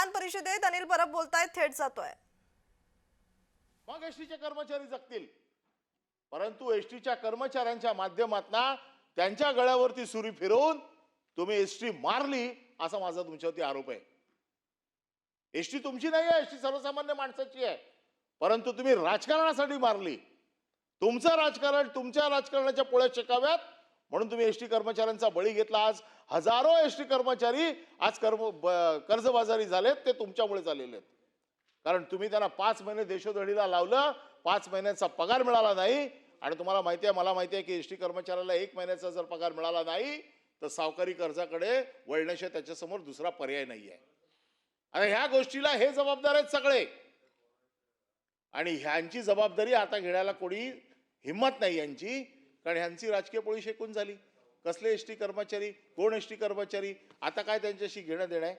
विधान परिषदेत अनिल परब बोलतायत, थेट जातोय. मग एसटीचे कर्मचारी जगतील, परंतु एसटीच्या कर्मचाऱ्यांच्या माध्यमातून त्यांच्या गळ्यावरती सुरी फिरवून तुम्ही एसटी मारली असा माझा तुमच्यावरती आरोप आहे. एसटी तुमची नाही आहे, एसटी सर्वसामान्य माणसाची आहे, परंतु तुम्ही राजकारणासाठी मारली. तुमचं राजकारण, तुमच्या राजकारणाच्या पोळ्या शेकाव्यात म्हणून तुम्ही एसटी कर्मचाऱ्यांचा बळी घेतला. आज हजारो एसटी कर्मचारी आज कर्जबाजारी झालेत, ते तुमच्यामुळे झालेले आहेत. कारण तुम्ही त्यांना 5 महिने देशोधडीला लावलं, 5 महिन्यांचा पगार मिळाला नाही. आणि तुम्हाला माहिती आहे, मला माहिती आहे की एसटी कर्मचाऱ्याला 1 महिन्याचा जर पगार मिळाला नाही तर सावकारी कर्जाकडे वळण्याशिवाय त्याच्यासमोर दुसरा पर्याय नाही आहे. आणि ह्या गोष्टीला हे जबाबदार आहेत सगळे, आणि ह्यांची जबाबदारी आता घेण्याला कोणी हिम्मत नाही यांची, कारण ह्यांची राजकीय पोळी शेकून झाली. कसले एसटी कर्मचारी, कोण एसटी कर्मचारी, आता काय त्यांच्याशी घेणं देणं आहे.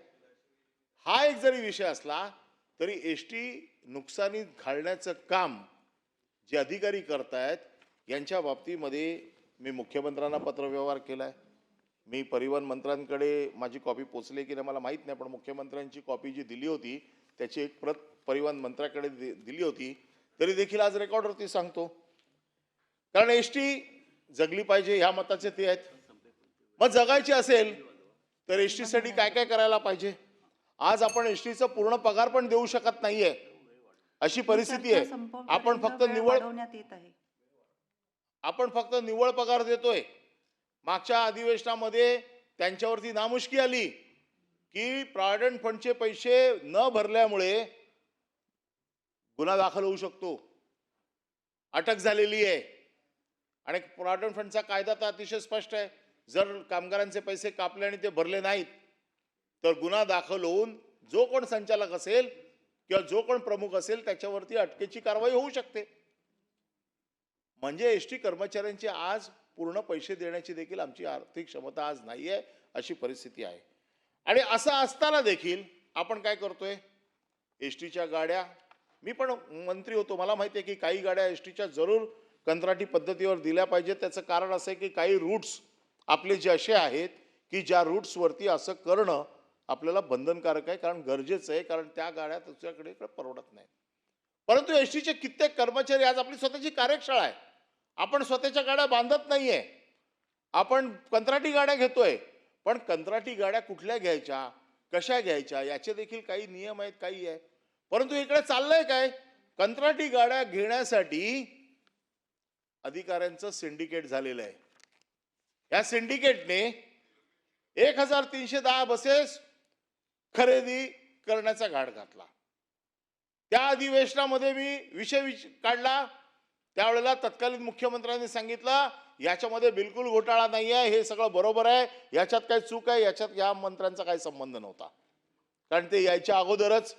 हा एक जरी विषय असला तरी एसटी नुकसानीत घालण्याचं काम जे अधिकारी करतायत यांच्या बाबतीमध्ये मी मुख्यमंत्र्यांना पत्रव्यवहार केलाय. मी परिवहन मंत्र्यांकडे माझी कॉपी पोचली की नाही मला माहीत नाही, पण मुख्यमंत्र्यांची कॉपी जी दिली होती त्याची एक प्रत परिवहन मंत्र्याकडे दिली होती. तरी देखील आज रेकॉर्डवरती सांगतो, कारण एसटी जगली पाहिजे ह्या मताचे ते आहेत. मग जगायची असेल तर एसटीसाठी काय काय करायला पाहिजे. आज आपण एसटीचा पूर्ण पगार पण देऊ शकत नाहीये अशी परिस्थिती आहे. आपण फक्त निव्वळ पगार देतोय. मागच्या अधिवेशनामध्ये त्यांच्यावरती नामुष्की आली की प्रॉव्हिडंट फंडचे पैसे न भरल्यामुळे गुन्हा दाखल होऊ शकतो, अटक झालेली आहे. आणि प्रॉव्हिडंट फंडचा कायदा तर अतिशय स्पष्ट आहे, जर कामगारांचे पैसे कापले आणि ते भरले नाहीत तर गुन्हा दाखल होऊन जो कोण संचालक असेल किंवा जो कोण प्रमुख असेल त्याच्यावरती अटकेची कारवाई होऊ शकते. म्हणजे एसटी कर्मचाऱ्यांची आज पूर्ण पैसे देण्याची देखील आमची आर्थिक क्षमता आज नाही आहे अशी परिस्थिती आहे. आणि असं असताना देखील आपण काय करतोय, एसटीच्या गाड्या, मी पण मंत्री होतो, मला माहिती आहे की काही गाड्या एसटीच्या जरूर कंत्राटी पद्धतीवर दिल्या पाहिजेत. त्याचं कारण असं आहे की काही रूट्स आपले जे असे आहेत की ज्या रूट्सवरती असं करणं आपल्याला बंधनकारक आहे, कारण गरजेचं आहे, कारण त्या गाड्या तुझ्याकडे परवडत नाही. परंतु एसटीचे कित्येक कर्मचारी, आज आपली स्वतःची कार्यशाळा आहे, आपण स्वतःच्या गाड्या बांधत नाहीये, आपण कंत्राटी गाड्या घेतोय. पण कंत्राटी गाड्या कुठल्या घ्यायच्या, कशा घ्यायच्या याचे देखील काही नियम आहेत, काही आहे. परंतु इकडे चाललंय काय, कंत्राटी गाड्या घेण्यासाठी अधिकाऱ्यांचं सिंडिकेट झालेलं आहे. या सिंडिकेटने 1310 बसेस खरेदी करण्याचा घाट घातला. त्या अधिवेशनामध्ये मी विषय काढला, त्यावेळेला तत्कालीन मुख्यमंत्र्यांनी सांगितलं याच्यामध्ये बिलकुल घोटाळा नाही आहे, हे सगळं बरोबर आहे, याच्यात काही चूक आहे, याच्यात या मंत्र्यांचा काही संबंध नव्हता. कारण ते यायच्या अगोदरच